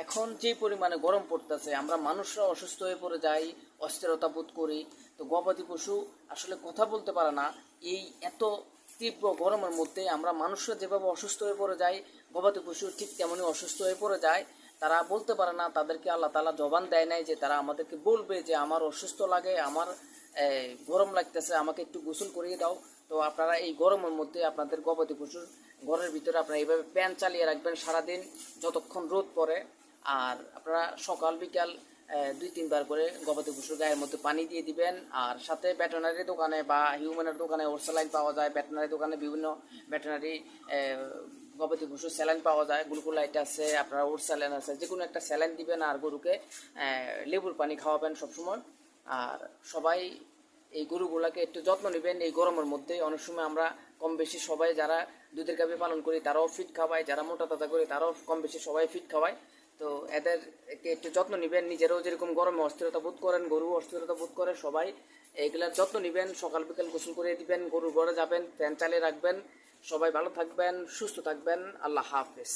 এখন যে পরিমাণে গরম পড়তেছে, আমরা মানুষরা অসুস্থ হয়ে পড়ে যাই, অস্থিরতা বোধ করি। তো গবাদি পশু আসলে কথা বলতে পারে না। এই এত তীব্র গরমের মধ্যে আমরা মানুষরা যেভাবে অসুস্থ হয়ে পড়ে যাই, গবাদি পশু ঠিক তেমনই অসুস্থ হয়ে পড়ে যায়। তারা বলতে পারে না, তাদেরকে আল্লাহ তাআলা জবান দেয় নাই যে তারা আমাদেরকে বলবে যে আমার অসুস্থ লাগে, আমার গরম লাগতেছে, আমাকে একটু গোসল করিয়ে দাও। তো আপনারা এই গরমের মধ্যে আপনাদের গবাদি পশুর ঘরের ভিতরে আপনারা এইভাবে ফ্যান চালিয়ে রাখবেন সারাদিন, যতক্ষণ রোদ পড়ে। আর আপনারা সকাল বিকাল 2-3 বার করে গবাদি পশুর গায়ের মধ্যে পানি দিয়ে দিবেন। আর সাথে ভেটেরিনারি দোকানে বা হিউম্যানের দোকানে ওরসালাইন পাওয়া যায়, ভেটেরিনারি দোকানে বিভিন্ন ভেটেরিনারি গবাদি পশুর স্যালাইন পাওয়া যায়, গ্লুকোলাইট আছে, আপনার ওরসালাইন আছে, যে কোনো একটা স্যালাইন দিবেন। আর গরুকে লেবুর পানি খাওয়াবেন সবসময়। আর সবাই এই গরুগুলোকে একটু যত্ন নেবেন এই গরমের মধ্যে। অনেক সময় আমরা কম বেশি সবাই যারা দুধের গাভী পালন করি তারাও ফিট খাওয়ায়, যারা মোটা তাজা করি তারাও কম বেশি সবাই ফিট খাওয়ায়। তো এদেরকে একটু যত্ন নেবেন। নিজেরাও যেরকম গরমে অস্থিরতা বোধ করেন, গরু অস্থিরতা বোধ করে, সবাই এইগুলার যত্ন নেবেন। সকাল বিকাল গোসল করে দিবেন, গরুর ঘরে যাবেন, ফ্যান চালিয়ে রাখবেন। সবাই ভালো থাকবেন, সুস্থ থাকবেন। আল্লাহ হাফেজ।